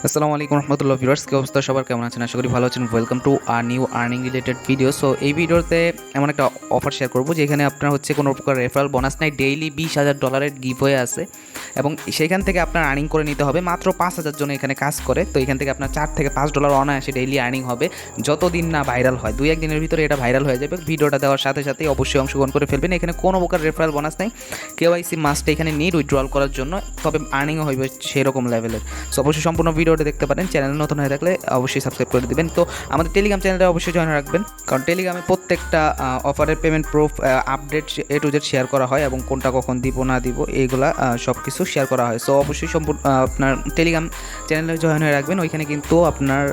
আসসালামু আলাইকুম রহমতুল্লাহ ভিউয়ার্স, কি অবস্থা সবার, কেমন আছেন? আশা করি ভালো আছেন। Welcome to our new earning related video. So এই ভিডিওতে এমন একটা অফার শেয়ার করবো যেখানে আপনার হচ্ছে কোনো প্রকার রেফারেল বোনাস নাই, ডেইলি $20,000 গিভওয়ে আছে এবং সেখান থেকে আপনার আর্নিং করে নিতে হবে। মাত্র 5,000 জন এখানে কাজ করে, তো এখান থেকে আপনার $4 থেকে $5 অনায়াসে ডেইলি আর্নিং হবে যতদিন না ভাইরাল হয়। 2-1 দিনের ভিতরে এটা ভাইরাল হয়ে যাবে। ভিডিওটা দেওয়ার সাথে সাথেই অবশ্যই অংশগ্রহণ করে ফেলবেন। এখানে কোনো প্রকার রেফারেল বোনাস নেই, কেওয়াইসি মাস্ট এখানে নিড উইথড্রল করার জন্য, তবে আর্নিংও হইবে সেরকম লেভেলের। সো অবশ্যই সম্পূর্ণ ভিডিওটা দেখতে পারেন। চ্যানেল নতুন হয়ে থাকলে অবশ্যই সাবস্ক্রাইব করে দিবেন। তো আমাদের টেলিগ্রাম চ্যানেলটা অবশ্যই জয়েন রাখবেন, কারণ টেলিগ্রামে প্রত্যেকটা অফারের payment proof update A to Z share করা হয় এবং কোনটা কখন দিব না দিব এইগুলা সব কিছু শেয়ার করা হয়। সো অবশ্যই সম্পূর্ণ আপনার টেলিগ্রাম চ্যানেলে জয়েন হয়ে রাখবেন। ওইখানে কিন্তু আপনার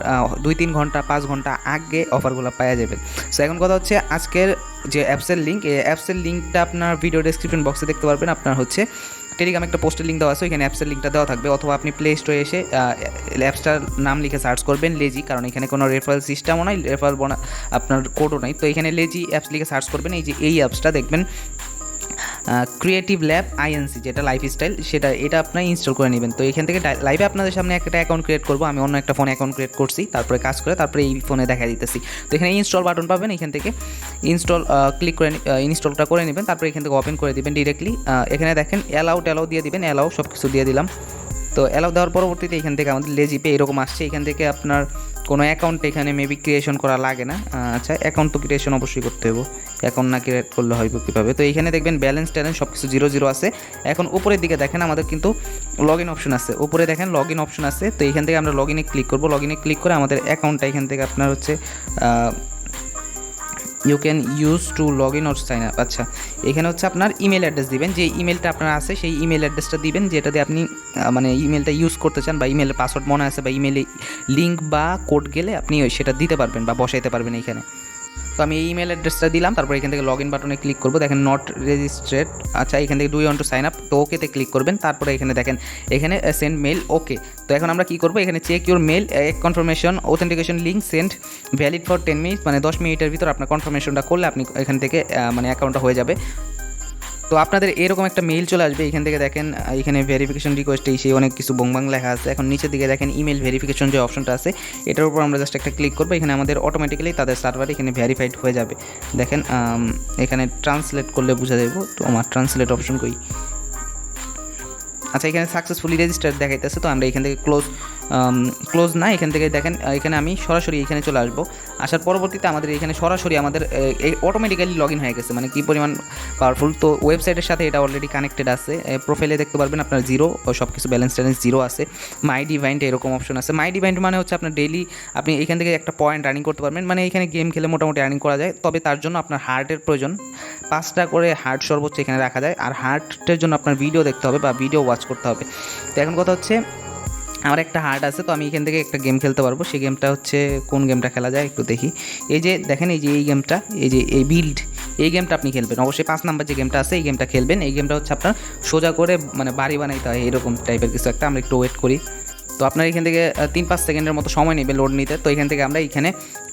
2-3 ঘন্টা 5 ঘন্টা আগে অফারগুলো পাওয়া যাবে। সো এখন কথা হচ্ছে আজকের যে অ্যাপসের লিঙ্ক, এই অ্যাপসের লিঙ্কটা আপনার ভিডিও ডেসক্রিপশন বক্সে দেখতে পারবেন। আপনার হচ্ছে টেলিগ্রামে একটা পোস্টের লিঙ্ক দেওয়া আছে, ওইখানে অ্যাপসের লিঙ্কটা দেওয়া থাকবে, অথবা আপনি প্লে স্টোরে এসে অ্যাপসটার নাম লিখে সার্চ করবেন লেজি, কারণ এখানে কোনো রেফারেল সিস্টেমও নাই, রেফারেল আপনার কোডও নাই। তো এখানে লেজি অ্যাপস লিখে সার্চ করবেন। এই অ্যাপসটা দেখবেন ক্রিয়েটিভ ল্যাব আইএনসি, যেটা লাইফস্টাইল, এটা আপনার ইনস্টল করে নেবেন। তো এখান থেকে লাইভে আপনাদের সামনে একটা অ্যাকাউন্ট ক্রিয়েট করবো। আমি অন্য একটা ফোনে অ্যাকাউন্ট ক্রিয়েট করছি, তারপরে কাজ করে তারপরে এই ফোনে দেখা দিতেছি। তো এখানে ইনস্টল বাটন পাবেন, এখান থেকে ইনস্টল ক্লিক করে ইনস্টলটা করে নেবেন। তারপরে এখান থেকে ওপেন করে দিবেন ডিরেক্টলি। এখানে দেখেন অ্যালাউ দিয়ে দিবেন, অ্যালাউ সব কিছু দিয়ে দিলাম। তো অ্যালাউ দেওয়ার পরবর্তীতে এখান থেকে আমাদের লেজি পে এরকম আসছে। এখান থেকে আপনার কোনো অ্যাকাউন্ট এখানে মেবি ক্রিয়েশন করা লাগে না। আচ্ছা, অ্যাকাউন্ট তো ক্রিয়েশন অবশ্যই করতে হবে, অ্যাকাউন্ট না ক্রিয়েট করলে হইব কীভাবে? তো এইখানে দেখবেন ব্যালেন্স ট্যালেন্স সব কিছু 0 আছে। এখন উপরের দিকে দেখেন আমাদের কিন্তু লগ ইন অপশন আছে, উপরে দেখেন লগ ইন অপশন আছে। তো এইখান থেকে আমরা লগ ইনে ক্লিক করবো। লগ ইনে ক্লিক করে আমাদের অ্যাকাউন্টটা এখান থেকে আপনার হচ্ছে you can use to log in or sign up. আচ্ছা, এখানে হচ্ছে আপনার ইমেল অ্যাড্রেস দিবেন, যে ইমেলটা আপনার আছে সেই ইমেল অ্যাড্রেসটা দিবেন, যেটা দিয়ে আপনি মানে ইমেলটা ইউজ করতে চান, বা ইমেলের পাসওয়ার্ড মনে আছে, বা ইমেলে লিঙ্ক বা কোড গেলে আপনি সেটা দিতে পারবেন বা বসাইতে পারবেন এইখানে। তো আমি এই ইমেল অ্যাড্রেসটা দিলাম, তারপর এখান থেকে লগ ইন বাটনে ক্লিক করবো। দেখেন নট রেজিস্ট্রেড। আচ্ছা, এখান থেকে do you want to sign up, তো ওকেতে ক্লিক করবেন। তারপরে এখানে দেখেন এখানে সেন্ড মেল, ওকে। তো এখন আমরা কী করবো, এখানে check your mail confirmation authentication link send valid for 10 minute, মানে 10 মিনিটের ভিতর আপনার কনফার্মেশনটা করলে আপনি এখান থেকে মানে অ্যাকাউন্টটা হয়ে যাবে। তো আপনাদের এরকম একটা মেইল চলে আসবে। এখান থেকে দেখেন এখানে ভেরিফিকেশন রিকোয়েস্ট সেই অনেক কিছু বংবাং লেখা আছে। এখন নিচের দিকে দেখেন ইমেল ভেরিফিকেশন যে অপশনটা আছে, এটার উপর আমরা জাস্ট একটা ক্লিক করবো। এখানে আমাদের অটোমেটিক্যালি তাদের সার্ভারে এখানে ভেরিফাইড হয়ে যাবে। দেখেন এখানে ট্রান্সলেট করলে বোঝা যাবে। তো আমার ট্রান্সলেট অপশন কই? আচ্ছা, এখানে সাকসেসফুলি রেজিস্টার্ড দেখাইতেছে। তো আমরা এখান থেকে ক্লোজ না, এখান থেকে দেখেন এখানে আমি সরাসরি এখানে চলে আসবো। আসার পরবর্তীতে আমাদের এখানে সরাসরি আমাদের অটোমেটিক্যালি লগ ইন হয়ে গেছে, মানে কী পরিমাণ পাওয়ারফুল। তো ওয়েবসাইটের সাথে এটা অলরেডি কানেক্টেড আছে। প্রোফাইলে দেখতে পারবেন আপনার 0 সব কিছু ব্যালেন্স ট্যালেন্স 0 আছে। মাই ডিভাইন্ট এরকম অপশন আছে। মাই ডিভাইন্ট মানে হচ্ছে আপনার ডেইলি আপনি এখান থেকে একটা পয়েন্ট আর্নিং করতে পারবেন, মানে এখানে গেম খেলে মোটামুটি আর্নিং করা যায়। তবে তার জন্য আপনার হার্টের প্রয়োজন, 5টা করে হার্ট সর্বোচ্চ এখানে রাখা যায়। আর হার্টের জন্য আপনার ভিডিও দেখতে হবে বা ভিডিও ওয়াচ করতে হবে। তো এখন কথা হচ্ছে আমার একটা হার্ট আছে, তো আমি এখান থেকে একটা গেম খেলতে পারবো। সেই গেমটা হচ্ছে কোন গেমটা খেলা যায় একটু দেখি। এই যে দেখেন এই গেমটা, এই বিল্ড, এই গেমটা আপনি খেলবেন। অবশ্যই 5 নাম্বার যে গেমটা আছে এই গেমটা খেলবেন। এই গেমটা হচ্ছে আপনার সোজা করে মানে বাড়ি বানাইতে হয়, এরকম টাইপের কিছু একটা। আমরা একটু ওয়েট করি। তো আপনার এখান থেকে 3-5 সেকেন্ডের মতো সময় নেবে লোড নিতে। তো এখান থেকে আমরা এখানে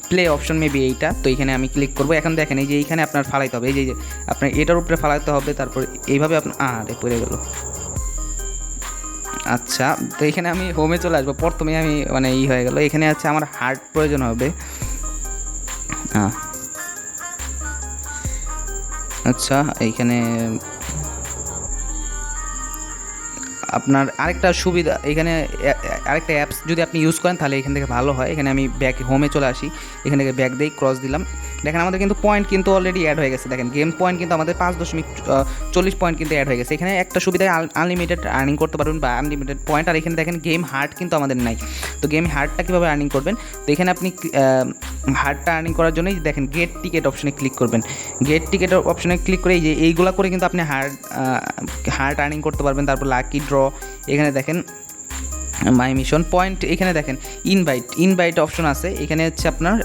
প্লে অপশন মেবি এইটা, তো এখানে আমি ক্লিক করবো। এখন দেখেন এই যে এইখানে আপনার ফালাইতে হবে, এই যে আপনার এটার উপরে ফালাইতে হবে, তারপর এইভাবে আপনার পড়ে গেল। আচ্ছা, তো এখানে আমি হোমে চলে আসবো। প্রথমে আমি মানে হয়ে গেল, এখানে আছে আমার হার্ট প্রয়োজন হবে। আচ্ছা, এইখানে আপনার আরেকটা সুবিধা, এখানে আরেকটা অ্যাপস যদি আপনি ইউজ করেন তাহলে এখান থেকে ভালো হয়। এখানে আমি ব্যাক হোমে চলে আসি, এখান থেকে ব্যাক দিই, ক্রস দিলাম। দেখেন আমাদের কিন্তু পয়েন্ট কিন্তু অলরেডি অ্যাড হয়ে গেছে। দেখেন গেম পয়েন্ট কিন্তু আমাদের 5.40 পয়েন্ট কিন্তু অ্যাড হয়ে গেছে। এখানে একটা সুবিধায় আনলিমিটেড আর্নিং করতে পারবেন বা আনলিমিটেড পয়েন্ট। আর এখানে দেখেন গেম হার্ট কিন্তু আমাদের নাই। তো গেম হার্টটা কীভাবে আর্নিং করবেন? তো এখানে আপনি হার্টটা আর্নিং করার জন্যই দেখেন গেট টিকেট অপশনে ক্লিক করবেন। গেট টিকেট অপশনে ক্লিক করে এইগুলো করে কিন্তু আপনি হার্ট আর্নিং করতে পারবেন। তারপর লাকি ড্র, এখানে দেখেন মাই মিশন পয়েন্ট, এখানে দেখেন ইনভাইট অপশন আছে। এখানে হচ্ছে আপনার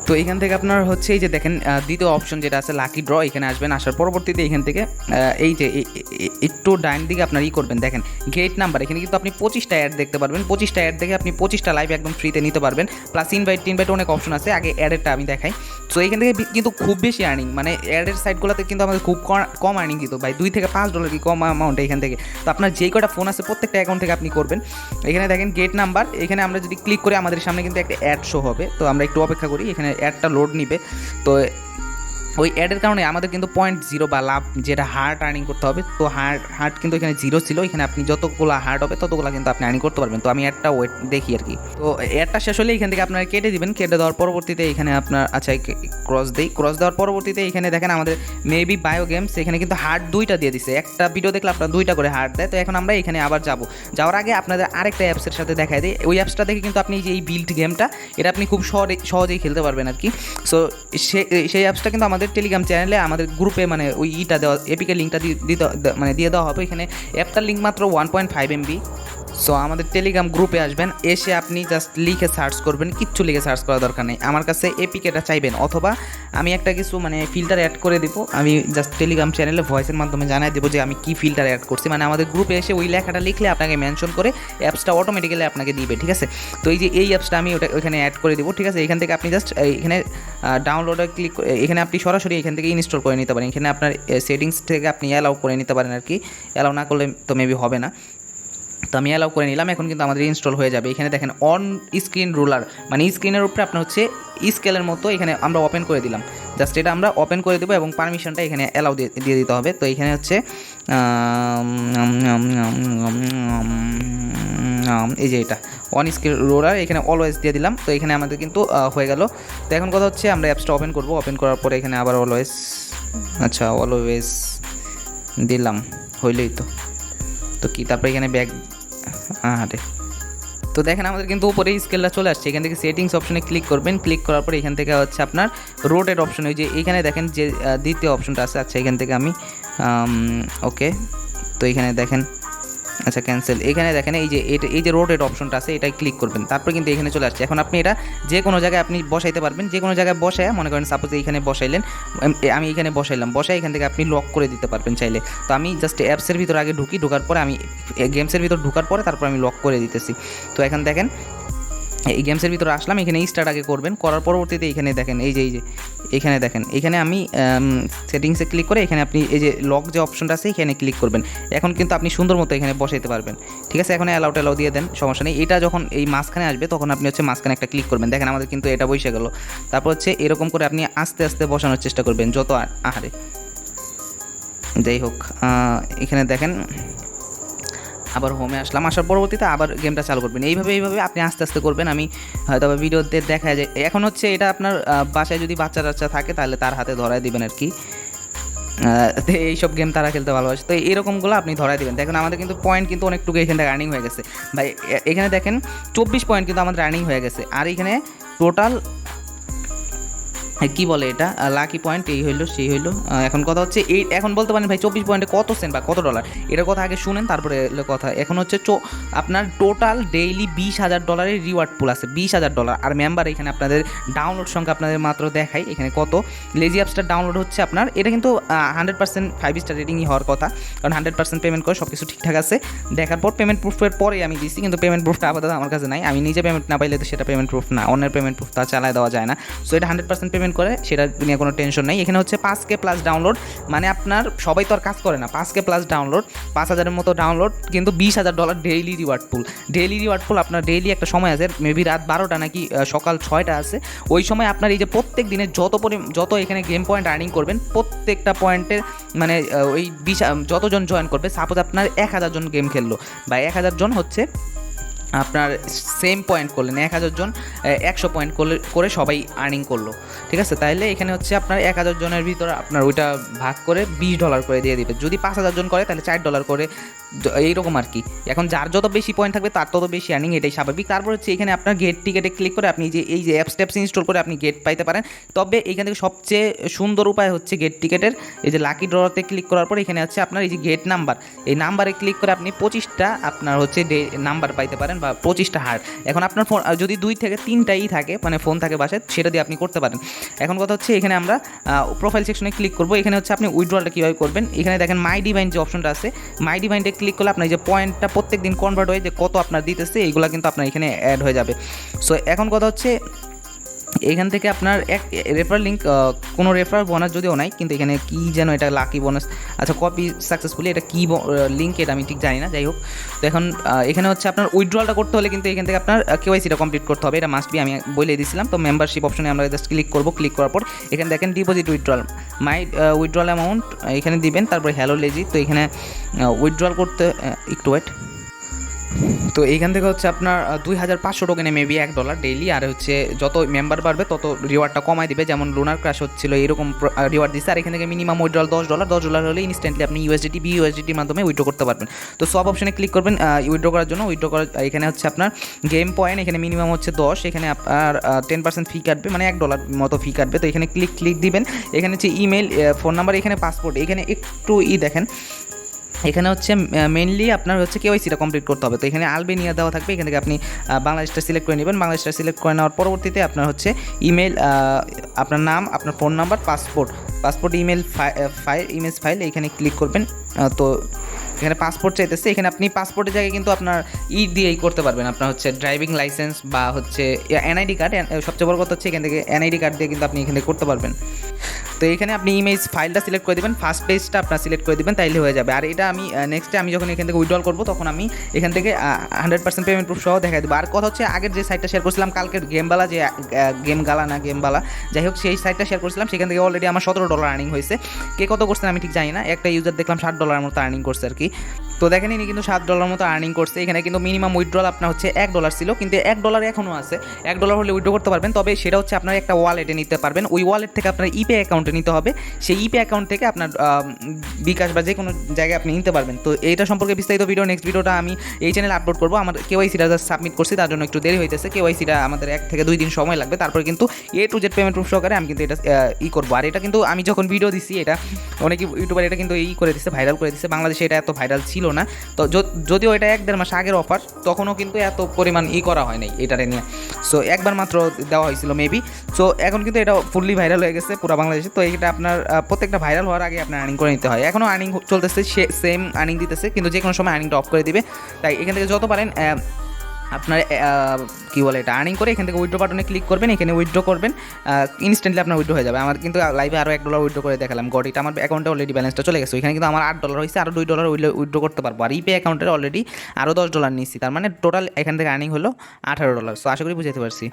তো এখান থেকে আপনার হচ্ছে এই যে দেখেন দ্বিতীয় অপশন যেটা আছে লাকি ড্র, এখানে আসবেন। আসার পরবর্তীতে এখান থেকে এই যে একটু ডাইন দিকে আপনার করবেন, দেখেন গেট নাম্বার। এখানে কিন্তু আপনি 25টা অ্যাড দেখতে পারবেন। 25টা অ্যাড দেখে আপনি 25টা লাইভ একদম ফ্রিতে নিতে পারবেন। প্লাস ইনভাইট অনেক অপশন আছে। আগে অ্যাডেরটা আমি দেখাই। সো এখান থেকে কিন্তু খুব বেশি আর্নিং, মানে অ্যাডের সাইটগুলোতে কিন্তু আমাদের খুব কম আর্নিং দিত ভাই, $2 থেকে $5 কি কম অ্যামাউন্ট এখান থেকে। তো আপনার যেই কটা ফোন আছে প্রত্যেকটা অ্যাকাউন্ট থেকে আপনি করবেন। এখানে দেখেন গেট নাম্বার, এখানে আমরা যদি ক্লিক করি আমাদের সামনে কিন্তু একটা অ্যাড শো হবে। তো আমরা একটু অপেক্ষা করি, এখানে অ্যাডটা লোড নিবে। তো ওই অ্যাডের কারণে আমাদের কিন্তু 0.0 বা লাভ যেটা হার্ট আর্নিং করতে হবে। তো হার্ট কিন্তু এখানে 0 ছিল, এখানে আপনি যতগুলো হার্ট হবে ততগুলো কিন্তু আপনি আর্নিং করতে পারবেন। তো আমি অ্যাডটা ওয়েট দেখি আর কি। তো অ্যাডটা শেষ হলে এখান থেকে আপনারা কেটে দিবেন, কেটে দেওয়ার পরবর্তীতে এখানে আপনার আচ্ছা ক্রস দেওয়ার পরবর্তীতে এখানে দেখেন আমাদের মেবি বায়ো গেমস এখানে কিন্তু হার্ট 2টা দিয়ে দিছে। একটা ভিডিও দেখলে আপনার 2টা করে হার্ট দেয়। তো এখন আমরা এখানে আবার যাওয়ার আগে আপনাদের আরেকটা অ্যাপসের সাথে দেখায় দিই। ওই অ্যাপসটা দেখে কিন্তু আপনি যে এই বিল্ড গেমটা এটা আপনি খুব সহজেই খেলতে পারবেন আর কি। সো সেই অ্যাপসটা কিন্তু আমাদের টেলিগ্রাম চ্যানেলে আমাদের গ্রুপে মানে ওই দেওয়া এপিকে লিঙ্কটা দিয়ে দেওয়া হবে। এখানে অ্যাপটার লিঙ্ক মাত্র 1.5 MB। সো আমাদের টেলিগ্রাম গ্রুপে আসবেন, এসে আপনি জাস্ট লিখে সার্চ করবেন, কিচ্ছু লিখে সার্চ করার দরকার নেই। আমার কাছে এপিকেটা চাইবেন, অথবা আমি একটা কিছু মানে ফিল্টার অ্যাড করে দিব। আমি জাস্ট টেলিগ্রাম চ্যানেলে ভয়েসের মাধ্যমে জানাই দেবো যে আমি কী ফিল্টার অ্যাড করছি। মানে আমাদের গ্রুপে এসে ওই লেখাটা লিখলে আপনাকে মেনশন করে অ্যাপসটা অটোমেটিক্যালি আপনাকে দিবে, ঠিক আছে। তো এই অ্যাপসটা আমি ওখানে অ্যাড করে দিব, ঠিক আছে। এখান থেকে আপনি জাস্ট এখানে ডাউনলোডে ক্লিক, এখানে আপনি সরাসরি এখান থেকে ইনস্টল করে নিতে পারেন। এখানে আপনার সেটিংস থেকে আপনি অ্যালাউ করে নিতে পারেন আর কি। অ্যালাউ না করলে তো মেবি হবে না। তো আমি অ্যালাউ করে নিলাম, এখন কিন্তু আমাদের ইনস্টল হয়ে যাবে। এখানে দেখেন অন স্ক্রিন রুলার, মানে স্ক্রিনের উপরে আপনার হচ্ছে স্কেলের মতো এখানে আমরা ওপেন করে দিলাম। জাস্ট এটা আমরা ওপেন করে দেবো এবং পারমিশনটা এখানে অ্যালাউ দিয়ে দিতে হবে। তো এখানে হচ্ছে এই যে এটা অন স্ক্রিন রুলার, এখানে অলওয়েজ দিয়ে দিলাম। তো এখানে আমাদের কিন্তু হয়ে গেল। তো এখন কথা হচ্ছে আমরা অ্যাপসটা ওপেন করবো, ওপেন করার পরে এখানে আবার অলওয়েজ, আচ্ছা অলওয়েজ দিলাম, হইলেই তো কি তারপরে এখানে ব্যাক, আরে তো দেখেন আমাদের কিন্তু উপরে স্কেলটা চলে আসছে। এখান থেকে সেটিংস অপশনে ক্লিক করবেন, ক্লিক করার পরে এখান থেকে হচ্ছে আপনার রোটেট অপশন, ওই যে এখানে দেখেন যে দ্বিতীয় অপশনটা আছে। আচ্ছা এখান থেকে আমি ওকে, তো এখানে দেখেন আচ্ছা ক্যান্সেল, এখানে দেখেন এই যে রোটেট অপশনটা আছে এটাই ক্লিক করবেন, তারপর কিন্তু এখানে চলে আসছে। এখন আপনি এটা যে কোনো জায়গায় আপনি বসাইতে পারবেন, যে কোনো জায়গায় বসায়, মনে করেন সাপোজ এইখানে বসাইলেন, আমি এখানে বসাইলাম, বসাই এখান থেকে আপনি লক করে দিতে পারবেন চাইলে। তো আমি জাস্ট অ্যাপসের ভিতর আগে ঢোকার পরে আমি গেমসের ভিতর ঢোকার পরে তারপর আমি লক করে দিতেছি। তো এখন দেখেন এই গেমসের ভিতরে আসলাম, এখানে স্টার্ট আগে করবেন, করার পরবর্তীতে এখানে দেখেন এই যে এখানে দেখেন, এখানে আমি সেটিংসে ক্লিক করে এখানে আপনি এই যে লক যে অপশনটা আছে এখানে ক্লিক করবেন। এখন কিন্তু আপনি সুন্দর মতো এখানে বসাইতে পারবেন, ঠিক আছে। এখন অ্যালাউ দিয়ে দেন, সমস্যা নেই। এটা যখন এই মাঝখানে আসবে তখন আপনি হচ্ছে মাঝখানে একটা ক্লিক করবেন। দেখেন আমাদের কিন্তু এটা বসে গেল। তারপর হচ্ছে এরকম করে আপনি আস্তে আস্তে বসানোর চেষ্টা করবেন, যত আহারে যাই হোক। এখানে দেখেন আবার হোমে আসলাম, আসার পরবর্তীতে আবার গেমটা চালু করবেন। এইভাবে আপনি আস্তে আস্তে করবেন। আমি হয়তো ভিডিওতে দেখা যায়। এখন হচ্ছে এটা আপনার বাসায় যদি বাচ্চা টাচ্চা থাকে তাহলে তার হাতে ধরায় দিবেন আর কি। তো এইসব গেম তারা খেলতে ভালোবাসে, তো এরকমগুলো আপনি ধরাই দেবেন। দেখুন আমাদের কিন্তু পয়েন্ট কিন্তু অনেকটুকু এখান থেকে আর্নিং হয়ে গেছে ভাই। এখানে দেখেন 24 পয়েন্ট কিন্তু আমাদের আর্নিং হয়ে গেছে। আর এখানে টোটাল কী বলে এটা লাকি পয়েন্ট এই হইলো সেই হইলো। এখন কথা হচ্ছে এখন বলতে পারেন ভাই 24 পয়েন্টে কত সেন্ট বা কত ডলার, এটার কথা আগে শুনেন তারপরে কথা। এখন হচ্ছে আপনার টোটাল ডেইলি $20,000 রিওয়ার্ড পুল আছে, $20,000। আর মেম্বার এখানে আপনাদের ডাউনলোড সংখ্যা আপনাদের মাত্র দেখাই এখানে কত। লেজি অ্যাপসটার ডাউনলোড হচ্ছে আপনার, এটা কিন্তু 100% 5 স্টার রেটিংই হওয়ার কথা, কারণ 100% পেমেন্ট করে সব কিছু ঠিকঠাক আছে। দেখার পর পেমেন্ট প্রুফের পরে আমি দিচ্ছি, কিন্তু পেমেন্ট প্রুফটা আপাতত আমার কাছে নাই। আমি নিজে পেমেন্ট না পাইলে তো সেটা পেমেন্ট প্রুফ না, অন্যের পেমেন্ট প্রুফ তা চালায় দেওয়া যায় না। সো এটা 100% পেমেন্ট করে, সেটা নিয়ে কোনো টেনশন নেই। এখানে হচ্ছে 5K প্লাস ডাউনলোড, মানে আপনার সবাই তো আর কাজ করে না, 5K প্লাস ডাউনলোড, 5,000-এর মতো ডাউনলোড, কিন্তু $20,000 ডেইলি রিওয়ার্ড পুল। আপনার ডেইলি একটা সময় আছে, মেবি রাত 12টা নাকি সকাল 6টা আছে। ওই সময় আপনার এই যে প্রত্যেক দিনে যত এখানে গেম পয়েন্ট আর্নিং করবেন, প্রত্যেকটা পয়েন্টের মানে ওই যতজন জয়েন করবে, সাপোজ আপনার 1,000 জন গেম খেললো বা 1,000 জন হচ্ছে আপনার সেম পয়েন্ট করলেন, 1,000 জন 100 পয়েন্ট করে সবাই আর্নিং করলো, ঠিক আছে। তাইলে এখানে হচ্ছে আপনার 1,000 জনের ভিতরে আপনার ওইটা ভাগ করে $20 করে দিয়ে দিবে। যদি 5,000 জন করে তাহলে $4 করে, এইরকম আর কি। এখন যার যত বেশি পয়েন্ট থাকবে তার তত বেশি আর্নিং, এটাই স্বাভাবিক। তারপর হচ্ছে এখানে আপনার গেট টিকেটে ক্লিক করে আপনি এই যে অ্যাপস ইনস্টল করে আপনি গেট পাইতে পারেন। তবে এখান থেকে সবচেয়ে সুন্দর উপায় হচ্ছে গেট টিকেটের এই যে লাকি ড্রতে ক্লিক করার পর এখানে হচ্ছে আপনার এই যে গেট নাম্বার, এই নাম্বারে ক্লিক করে আপনি 25টা আপনার হচ্ছে নাম্বার পাইতে পারেন বা 25টা হার্ট। এখন আপনার ফোন যদি 2 থেকে 3টাই থাকে, মানে ফোন থাকে বাসায়, সেটা দিয়ে আপনি করতে পারেন। এখন কথা হচ্ছে এখানে আমরা প্রোফাইল সেকশনে ক্লিক করবো। এখানে হচ্ছে আপনি উইথড্রলটা কীভাবে করবেন, এখানে দেখেন মাই ডিভাইন যে অপশনটা আছে, মাই ডিভাইনটা ক্লিক করলে আপনার যে পয়েন্টটা প্রত্যেক দিন কনভার্ট হয়ে যে কত আপনার দিতেছে এইগুলো কিন্তু আপনার এখানে অ্যাড হয়ে যাবে। সো এখন কথা হচ্ছে এখান থেকে আপনার এক রেফার লিঙ্ক, কোনো রেফার বোনাস যদিও নাই, কিন্তু এখানে কী যেন এটা লাকি বোনাস, আচ্ছা কপি সাকসেসফুলি, এটা কী লিঙ্ক এটা আমি ঠিক জানি না, যাই হোক। তো এখন এখানে হচ্ছে আপনার উইথড্রলটা করতে হলে কিন্তু এখান থেকে আপনার কেওয়াইসিটা কমপ্লিট করতে হবে, এটা মাস্ট বি, আমি বলে দিয়েছিলাম। তো মেম্বারশিপ অপশনে আমরা জাস্ট ক্লিক করবো, ক্লিক করার পর এখানে দেখেন ডিপোজিট উইথড্রল, মাই উইথড্রল অ্যামাউন্ট এখানে দিবেন, তারপর হ্যালো লেজি। তো এখানে উইথড্রল করতে একটু ওয়েট। তো এইখান থেকে হচ্ছে আপনার 2500 টোকেনে মেবি $1 ডেইলি, আর হচ্ছে যত মেম্বার বাড়বে তত রিওয়ার্ডটা কমাই দিবে, যেমন লুনার ক্রাশ হচ্ছিল এরকম রিওয়ার্ড দিচ্ছে। আর এখান থেকে মিনিমাম উইথড্রল $10 হলে ইনস্ট্যান্টলি আপনি ইউএসডিটি বিইউএসডিটির মাধ্যমে উইথড্র করতে পারবেন। তো সব অপশনে ক্লিক করবেন উইথড্র করার জন্য। উইথড্র করার এখানে হচ্ছে আপনার গেম পয়েন্ট, এখানে মিনিমাম হচ্ছে 10, এখানে আপনার 10% ফি কাটবে, মানে $1 মতো ফি কাটবে। তো এখানে ক্লিক দিবেন, এখানে হচ্ছে ইমেল, ফোন নাম্বার, এখানে পাসপোর্ট, এখানে একটু দেখেন এখানে হচ্ছে মেনলি আপনার হচ্ছে কেওয়াইসিটা কমপ্লিট করতে হবে। তো এখানে আলবেনিয়া দেওয়া থাকবে, এখান থেকে আপনি বাংলাদেশটা সিলেক্ট করে নেবেন। বাংলাদেশটা সিলেক্ট করে নেওয়ার পরবর্তীতে আপনার হচ্ছে ইমেল, আপনার নাম, আপনার phone number, passport email file এখানে ক্লিক করবেন। তো এখানে পাসপোর্ট চাইতেছে, এখানে আপনি পাসপোর্টের জায়গায় কিন্তু আপনার দিয়েই করতে পারবেন, আপনার হচ্ছে ড্রাইভিং লাইসেন্স বা হচ্ছে এনআইডি কার্ড, সবচেয়ে বড় কথা হচ্ছে এখান থেকে এনআইডি কার্ড দিয়ে কিন্তু আপনি এখান থেকে করতে পারবেন। তো এখানে আপনি ইমেজ ফাইলটা সিলেক্ট করে দেবেন, ফার্স্ট পেজটা আপনার সিলেক্ট করে দেবেন, তাইলে হয়ে যাবে। আর এটা আমি নেক্সটে আমি যখন এখান থেকে উইথড্রল করবো তখন আমি এখান থেকে 100% পেমেন্ট প্রুফ সহ দেখাই দেবো। আর কথা হচ্ছে আগের যে সাইটটা শেয়ার করছিলাম কালকের গেমবালা, যে গেমবালা, যাই হোক সেই সাইটটা শেয়ার করছিলাম, সেখান থেকে অলরেডি আমার $17 আর্নিং হয়েছে। কে কত করছেন আমি ঠিক জানি না, একটা ইউজার দেখলাম $60 মতো আর্নিং করছে আর কি। তো দেখেন ইনি কিন্তু $7 মতো আর্নিং করছে। এখানে কিন্তু মিনিমাম উইথড্রল আপনার হচ্ছে $1 ছিল, কিন্তু $1 এখনও আছে, $1 হলে উইথড্র করতে পারবেন। তবে সেটা হচ্ছে আপনার একটা ওয়ালেটে নিতে পারবেন, ওই ওয়ালেট থেকে আপনার ইপে অ্যাকাউন্টে নিতে হবে, সেই ইপে অ্যাকাউন্ট থেকে আপনার বিকাশ বা যে কোনো জায়গায় আপনি নিতে পারবেন। তো এইটা সম্পর্কে বিস্তারিত ভিডিও নেক্সট ভিডিওটা আমি এই চ্যানেলে আপলোড করবো। আমার কেওয়াইসিটা সাবমিট করছি, তার জন্য একটু দেরি হইতেছে, কেওয়াইসিটা আমাদের 1 থেকে 2 দিন সময় লাগবে, তারপরে কিন্তু A to Z payment proof সহকারে আমি কিন্তু এটা করবো। আর এটা কিন্তু আমি যখন ভিডিও দিচ্ছি, এটা অনেক ইউটিউবার এটা কিন্তু করে দিচ্ছে, ভাইরাল করে দিচ্ছে। বাংলাদেশে এটা এত ভাইরাল ছিল না, তো যদিও এটা 1-1.5 মাস আগের অফার, তখনও কিন্তু এত পরিমাণ করা হয় নাই এটারে নিয়ে। সো একবার মাত্র দেওয়া হয়েছিল মেবি। সো এখন কিন্তু এটা ফুললি ভাইরাল হয়ে গেছে পুরো বাংলাদেশে। তো এটা আপনার প্রত্যেকটা ভাইরাল হওয়ার আগে আপনার আর্নিং করে নিতে হয়। এখনও আর্নিং চলতেছে, সেম আর্নিং দিতেছে, কিন্তু যে কোনো সময় আর্নিংটা অফ করে দিবে। তাই এখান থেকে যত পারেন আপনার কী বলে এটা আর্নিং করে এখান থেকে উইথড্র বাটনে ক্লিক করবেন, এখানে উইথড্র করবেন, ইনস্ট্যান্টলি আপনার উইথড্র হয়ে যাবে। আমার কিন্তু লাইভে আরও $1 উইথড্র করে দেখালাম, এটা আমার অ্যাকাউন্টে অলরেডি ব্যালেন্সটা চলে গেছে। এখানে কিন্তু আমার $8 হয়েছে, আরও $2 উইথড্র করতে পারবো। আর ইপে অ্যাকাউন্টের অলরেডি আরও $10 নিচ্ছি, তার মানে টোটাল এখান থেকে আর্নিং হলো $18। সো আশা করি বুঝতে পারছি।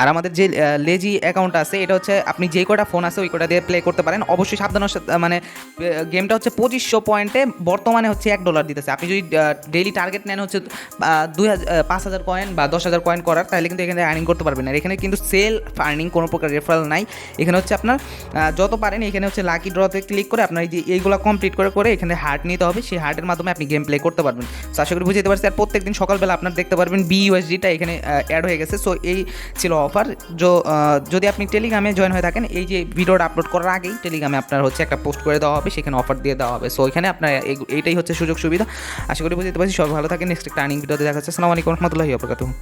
আর আমাদের যে লেজি অ্যাকাউন্ট আছে, এটা হচ্ছে আপনি যে কটা ফোন আছে ওই কটা দিয়ে প্লে করতে পারেন। অবশ্যই সাবধানের সাথে, মানে গেমটা হচ্ছে 2500 পয়েন্টে বর্তমানে হচ্ছে $1 দিতেছে। আপনি যদি ডেইলি টার্গেট নেন হচ্ছে 5000 কয়েন বা 10,000 কয়েন করার, তাহলে কিন্তু এখানে আর্নিং করতে পারবেন। আর এখানে কিন্তু সেল আর্নিং কোনো প্রকার রেফারেল নাই। এখানে হচ্ছে আপনার যত পারেন এখানে হচ্ছে লাকি ড্রতে ক্লিক করে আপনার এইগুলো কমপ্লিট করে এখানে হার্ট নিতে হবে, সেই হার্টের মাধ্যমে আপনি গেম প্লে করতে পারবেন। সো আশা করি বুঝতে পারছি। আর প্রত্যেকদিন সকালবেলা আপনার দেখতে পারবেন বিইউএসডিটা এখানে অ্যাড হয়ে গেছে। সো এই ছিল অফার। যদি আপনি টেলিগ্রামে জয়েন হয়ে থাকেন, এই যে ভিডিওটা আপলোড করার আগেই টেলিগ্রামে আপনার হচ্ছে একটা পোস্ট করে দেওয়া হবে, সেখানে অফার দিয়ে দেওয়া হবে। সো এখানে আপনার এইটাই হচ্ছে সুযোগ সুবিধা। আশা করি বুঝতে পারছি। সবাই ভালো থাকেন, নেক্সট একটা আর্নিং ভিডিওতে দেখা যাচ্ছে। আসসালামু আলাইকুম ওয়া রাহমাতুল্লাহি ওয়া বারাকাতুহু।